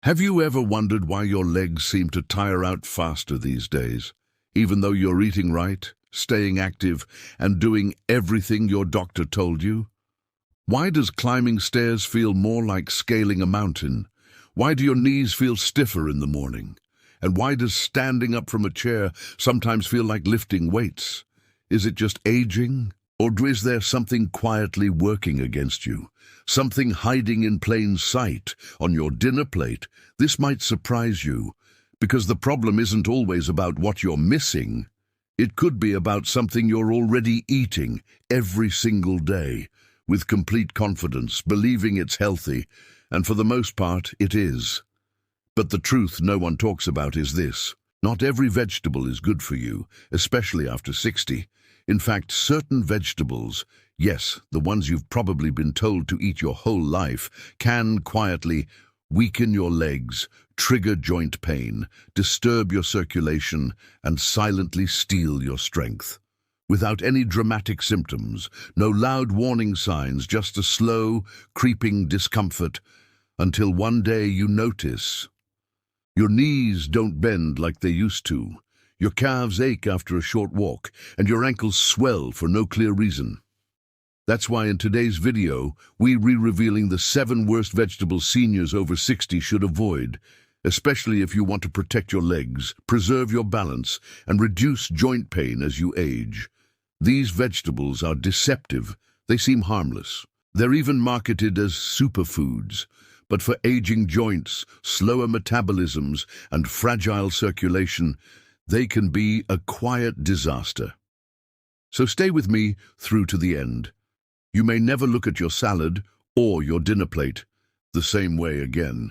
Have you ever wondered why your legs seem to tire out faster these days, even though you're eating right, staying active, and doing everything your doctor told you? Why does climbing stairs feel more like scaling a mountain? Why do your knees feel stiffer in the morning? And why does standing up from a chair sometimes feel like lifting weights? Is it just aging? Or is there something quietly working against you? Something hiding in plain sight on your dinner plate? This might surprise you, because the problem isn't always about what you're missing. It could be about something you're already eating every single day, with complete confidence, believing it's healthy, and for the most part, it is. But the truth no one talks about is this: not every vegetable is good for you, especially after 60. In fact, certain vegetables, yes, the ones you've probably been told to eat your whole life, can quietly weaken your legs, trigger joint pain, disturb your circulation, and silently steal your strength. Without any dramatic symptoms, no loud warning signs, just a slow, creeping discomfort, until one day you notice your knees don't bend like they used to. Your calves ache after a short walk, and your ankles swell for no clear reason. That's why in today's video, we're revealing the 7 worst vegetables seniors over 60 should avoid, especially if you want to protect your legs, preserve your balance, and reduce joint pain as you age. These vegetables are deceptive. They seem harmless. They're even marketed as superfoods. But for aging joints, slower metabolisms, and fragile circulation, they can be a quiet disaster. So stay with me through to the end. You may never look at your salad or your dinner plate the same way again.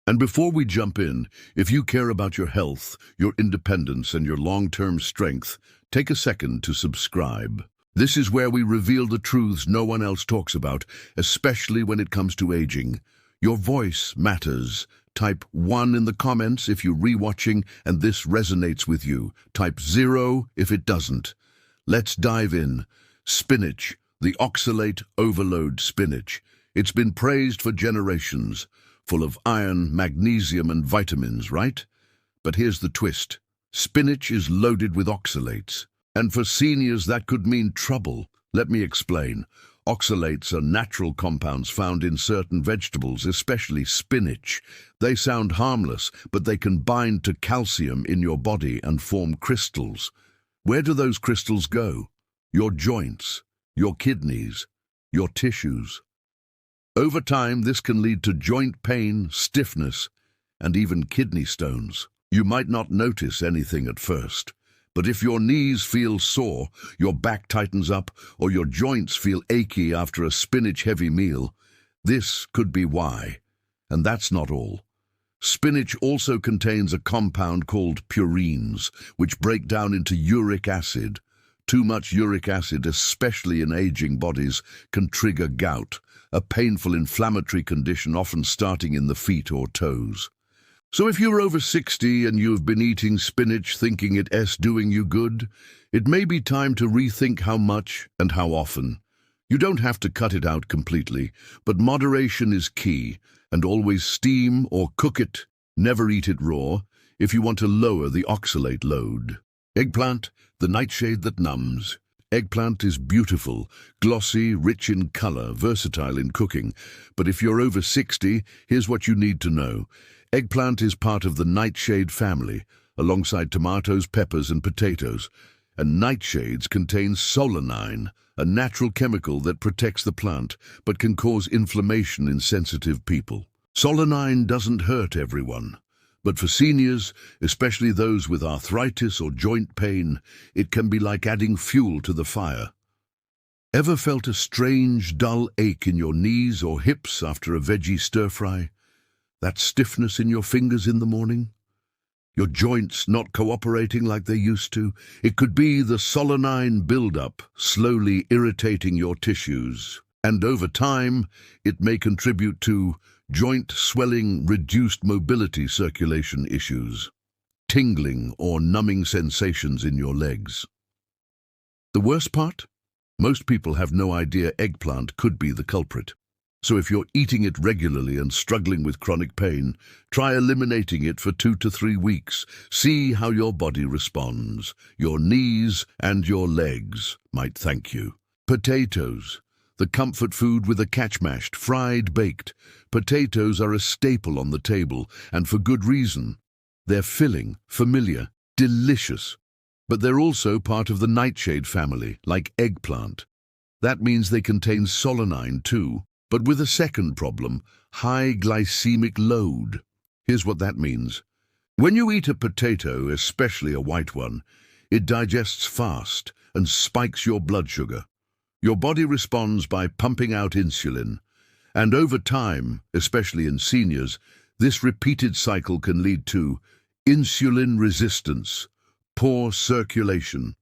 And before we jump in, if you care about your health, your independence, and your long-term strength, take a second to subscribe. This is where we reveal the truths no one else talks about, especially when it comes to aging. Your voice matters. Type 1 in the comments if you're rewatching and this resonates with you. Type 0 if it doesn't. Let's dive in. Spinach, the oxalate overload spinach. It's been praised for generations, full of iron, magnesium, and vitamins, right? But here's the twist. Spinach is loaded with oxalates. And for seniors, that could mean trouble. Let me explain. Oxalates are natural compounds found in certain vegetables, especially spinach. They sound harmless, but they can bind to calcium in your body and form crystals. Where do those crystals go? Your joints, your kidneys, your tissues. Over time, this can lead to joint pain, stiffness, and even kidney stones. You might not notice anything at first, but if your knees feel sore, your back tightens up, or your joints feel achy after a spinach-heavy meal, this could be why. And that's not all. Spinach also contains a compound called purines, which break down into uric acid. Too much uric acid, especially in aging bodies, can trigger gout, a painful inflammatory condition often starting in the feet or toes. So if you're over 60 and you've been eating spinach thinking it's doing you good, it may be time to rethink how much and how often. You don't have to cut it out completely, but moderation is key, and always steam or cook it, never eat it raw, if you want to lower the oxalate load. Eggplant, the nightshade that numbs. Eggplant is beautiful, glossy, rich in color, versatile in cooking. But if you're over 60, here's what you need to know. Eggplant is part of the nightshade family, alongside tomatoes, peppers, and potatoes. And nightshades contain solanine, a natural chemical that protects the plant, but can cause inflammation in sensitive people. Solanine doesn't hurt everyone, but for seniors, especially those with arthritis or joint pain, it can be like adding fuel to the fire. Ever felt a strange, dull ache in your knees or hips after a veggie stir-fry? That stiffness in your fingers in the morning? Your joints not cooperating like they used to? It could be the solanine buildup, slowly irritating your tissues. And over time, it may contribute to joint swelling, reduced mobility, circulation issues, tingling or numbing sensations in your legs. The worst part? Most people have no idea eggplant could be the culprit. So if you're eating it regularly and struggling with chronic pain, try eliminating it for 2 to 3 weeks. See how your body responds. Your knees and your legs might thank you. Potatoes. The comfort food with a catch mashed, fried, baked. Potatoes are a staple on the table, and for good reason. They're filling, familiar, delicious. But they're also part of the nightshade family, like eggplant. That means they contain solanine too, but with a second problem, high glycemic load. Here's what that means. When you eat a potato, especially a white one, it digests fast and spikes your blood sugar. Your body responds by pumping out insulin. And over time, especially in seniors, this repeated cycle can lead to insulin resistance, poor circulation,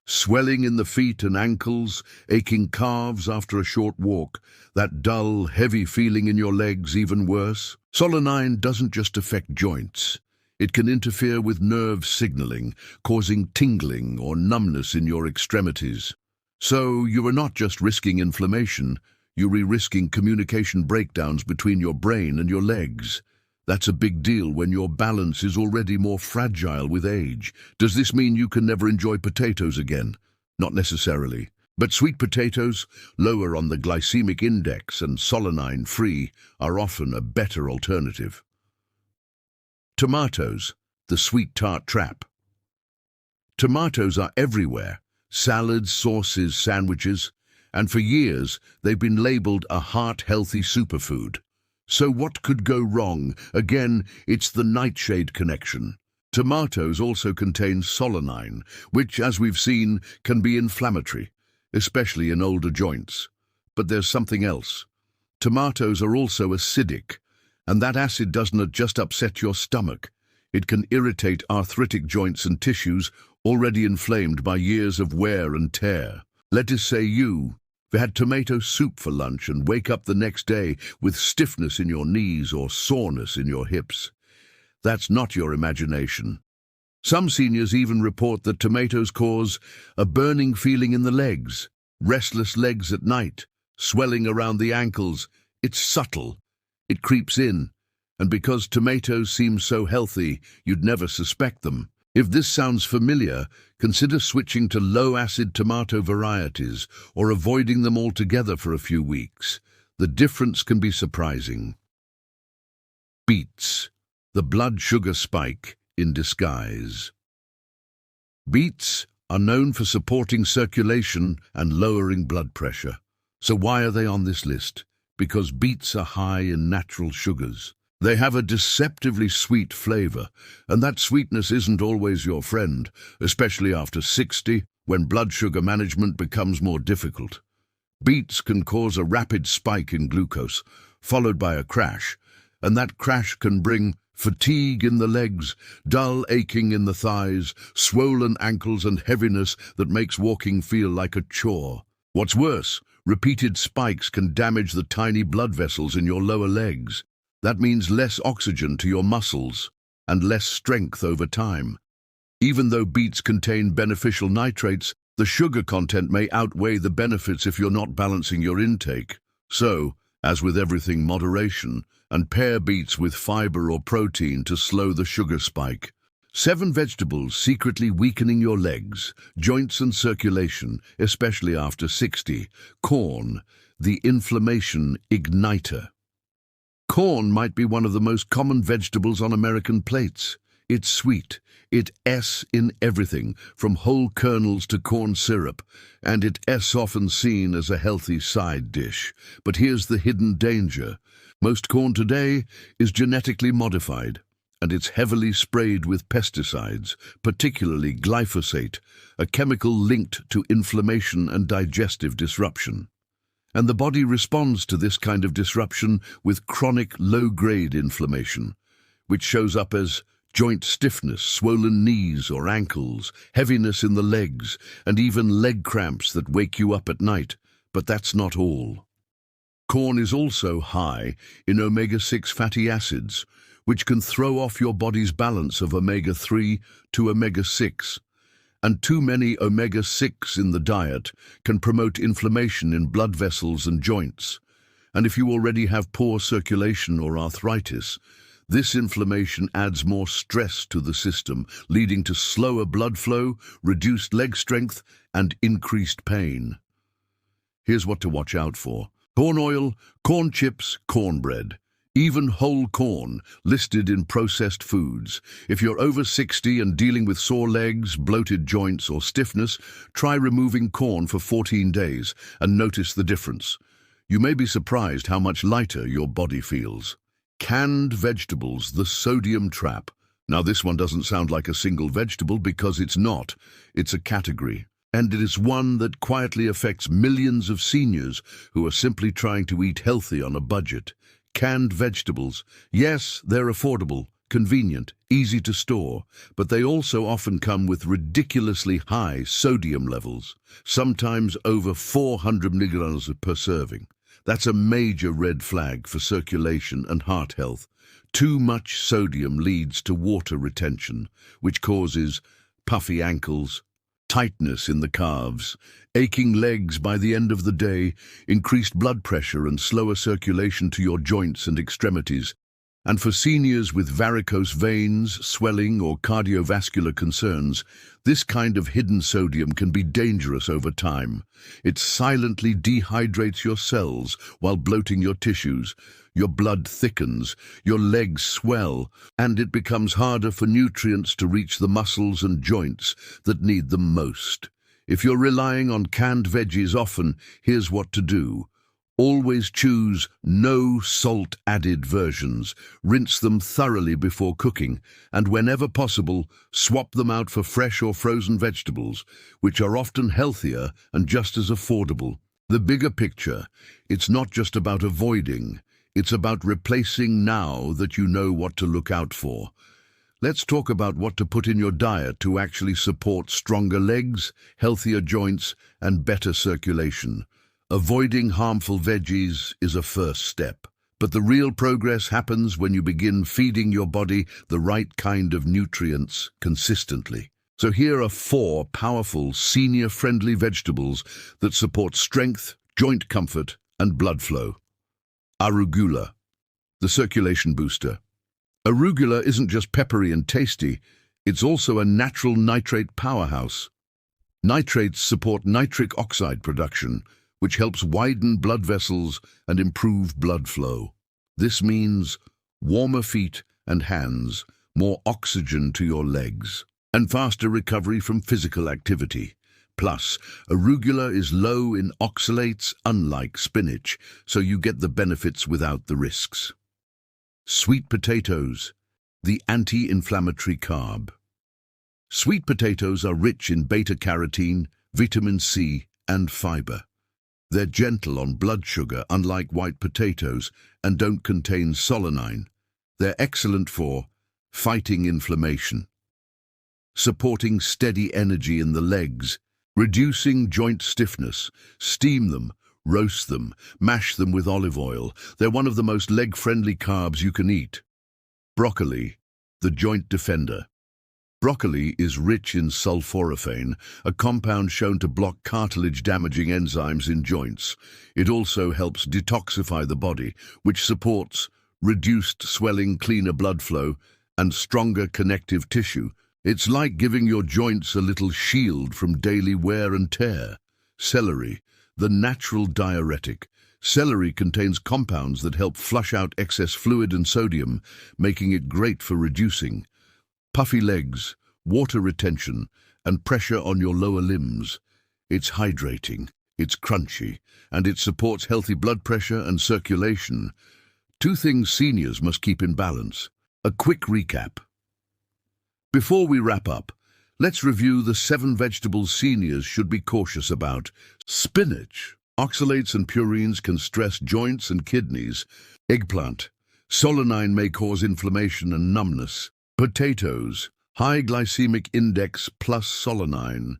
swelling in the feet and ankles, aching calves after a short walk, that dull, heavy feeling in your legs even worse. Solanine doesn't just affect joints. It can interfere with nerve signaling, causing tingling or numbness in your extremities. So you are not just risking inflammation, you're risking communication breakdowns between your brain and your legs. That's a big deal when your balance is already more fragile with age. Does this mean you can never enjoy potatoes again? Not necessarily. But sweet potatoes, lower on the glycemic index and solanine-free, are often a better alternative. Tomatoes, the sweet tart trap. Tomatoes are everywhere. Salads, sauces, sandwiches, and for years they've been labeled a heart-healthy superfood. So what could go wrong? Again, it's the nightshade connection. Tomatoes also contain solanine, which, as we've seen, can be inflammatory, especially in older joints. But there's something else. Tomatoes are also acidic, and that acid doesn't just upset your stomach. It can irritate arthritic joints and tissues already inflamed by years of wear and tear. Let us say you had tomato soup for lunch and wake up the next day with stiffness in your knees or soreness in your hips. That's not your imagination. Some seniors even report that tomatoes cause a burning feeling in the legs, restless legs at night, swelling around the ankles. It's subtle. It creeps in. And because tomatoes seem so healthy, you'd never suspect them. If this sounds familiar, consider switching to low-acid tomato varieties or avoiding them altogether for a few weeks. The difference can be surprising. Beets, the blood sugar spike in disguise. Beets are known for supporting circulation and lowering blood pressure. So why are they on this list? Because beets are high in natural sugars. They have a deceptively sweet flavor, and that sweetness isn't always your friend, especially after 60, when blood sugar management becomes more difficult. Beets can cause a rapid spike in glucose, followed by a crash, and that crash can bring fatigue in the legs, dull aching in the thighs, swollen ankles and heaviness that makes walking feel like a chore. What's worse, repeated spikes can damage the tiny blood vessels in your lower legs. That means less oxygen to your muscles and less strength over time. Even though beets contain beneficial nitrates, the sugar content may outweigh the benefits if you're not balancing your intake. So, as with everything, moderation, and pair beets with fiber or protein to slow the sugar spike. 7 vegetables secretly weakening your legs, joints and circulation, especially after 60. Corn, the inflammation igniter. Corn might be one of the most common vegetables on American plates. It's sweet, it's in everything, from whole kernels to corn syrup, and it's often seen as a healthy side dish. But here's the hidden danger. Most corn today is genetically modified, and it's heavily sprayed with pesticides, particularly glyphosate, a chemical linked to inflammation and digestive disruption. And the body responds to this kind of disruption with chronic low-grade inflammation, which shows up as joint stiffness, swollen knees or ankles, heaviness in the legs, and even leg cramps that wake you up at night. But that's not all. Corn is also high in omega-6 fatty acids, which can throw off your body's balance of omega-3 to omega-6. And too many omega-6 in the diet can promote inflammation in blood vessels and joints. And if you already have poor circulation or arthritis, this inflammation adds more stress to the system, leading to slower blood flow, reduced leg strength, and increased pain. Here's what to watch out for. Corn oil, corn chips, cornbread. Even whole corn, listed in processed foods. If you're over 60 and dealing with sore legs, bloated joints, or stiffness, try removing corn for 14 days and notice the difference. You may be surprised how much lighter your body feels. Canned vegetables, the sodium trap. Now this one doesn't sound like a single vegetable because it's not. It's a category. And it is one that quietly affects millions of seniors who are simply trying to eat healthy on a budget. Canned vegetables. Yes, they're affordable, convenient, easy to store, but they also often come with ridiculously high sodium levels, sometimes over 400 milligrams per serving. That's a major red flag for circulation and heart health. Too much sodium leads to water retention, which causes puffy ankles, tightness in the calves, aching legs by the end of the day, increased blood pressure and slower circulation to your joints and extremities. And for seniors with varicose veins, swelling, or cardiovascular concerns, this kind of hidden sodium can be dangerous over time. It silently dehydrates your cells while bloating your tissues. Your blood thickens, your legs swell, and it becomes harder for nutrients to reach the muscles and joints that need them most. If you're relying on canned veggies often, here's what to do. Always choose no salt-added versions. Rinse them thoroughly before cooking, and whenever possible, swap them out for fresh or frozen vegetables, which are often healthier and just as affordable. The bigger picture, it's not just about avoiding, it's about replacing now that you know what to look out for. Let's talk about what to put in your diet to actually support stronger legs, healthier joints, and better circulation. Avoiding harmful veggies is a first step, but the real progress happens when you begin feeding your body the right kind of nutrients consistently. So here are 4 powerful, senior-friendly vegetables that support strength, joint comfort, and blood flow. Arugula, the circulation booster. Arugula isn't just peppery and tasty, it's also a natural nitrate powerhouse. Nitrates support nitric oxide production, which helps widen blood vessels and improve blood flow. This means warmer feet and hands, more oxygen to your legs, and faster recovery from physical activity. Plus, arugula is low in oxalates, unlike spinach, so you get the benefits without the risks. Sweet potatoes, the anti-inflammatory carb. Sweet potatoes are rich in beta-carotene, vitamin C, and fiber. They're gentle on blood sugar, unlike white potatoes, and don't contain solanine. They're excellent for fighting inflammation, supporting steady energy in the legs, reducing joint stiffness. Steam them, roast them, mash them with olive oil. They're one of the most leg-friendly carbs you can eat. Broccoli, the joint defender. Broccoli is rich in sulforaphane, a compound shown to block cartilage-damaging enzymes in joints. It also helps detoxify the body, which supports reduced swelling, cleaner blood flow, and stronger connective tissue. It's like giving your joints a little shield from daily wear and tear. Celery, the natural diuretic. Celery contains compounds that help flush out excess fluid and sodium, making it great for reducing puffy legs, water retention, and pressure on your lower limbs. It's hydrating, it's crunchy, and it supports healthy blood pressure and circulation. 2 things seniors must keep in balance. A quick recap. Before we wrap up, let's review the 7 vegetables seniors should be cautious about. Spinach. Oxalates and purines can stress joints and kidneys. Eggplant. Solanine may cause inflammation and numbness. Potatoes, high glycemic index plus solanine,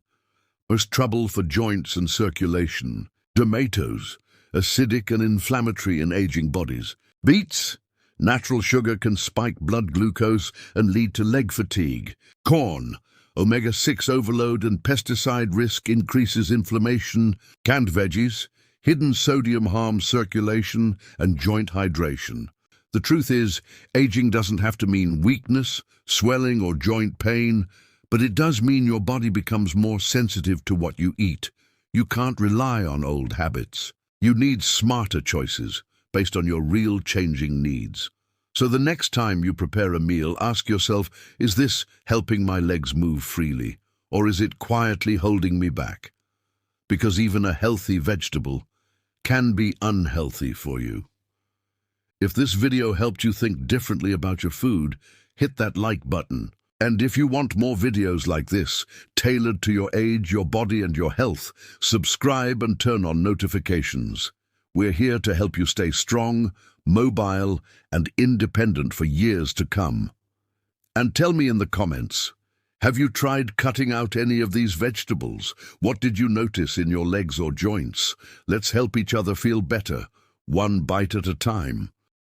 most trouble for joints and circulation. Tomatoes, acidic and inflammatory in aging bodies. Beets, natural sugar can spike blood glucose and lead to leg fatigue. Corn, omega-6 overload and pesticide risk increases inflammation. Canned veggies, Hidden sodium harms circulation and joint hydration. The truth is, aging doesn't have to mean weakness, swelling, or joint pain, but it does mean your body becomes more sensitive to what you eat. You can't rely on old habits. You need smarter choices based on your real changing needs. So the next time you prepare a meal, ask yourself, is this helping my legs move freely, or is it quietly holding me back? Because even a healthy vegetable can be unhealthy for you. If this video helped you think differently about your food, hit that like button. And if you want more videos like this, tailored to your age, your body, and your health, subscribe and turn on notifications. We're here to help you stay strong, mobile, and independent for years to come. And tell me in the comments, have you tried cutting out any of these vegetables? What did you notice in your legs or joints? Let's help each other feel better, one bite at a time.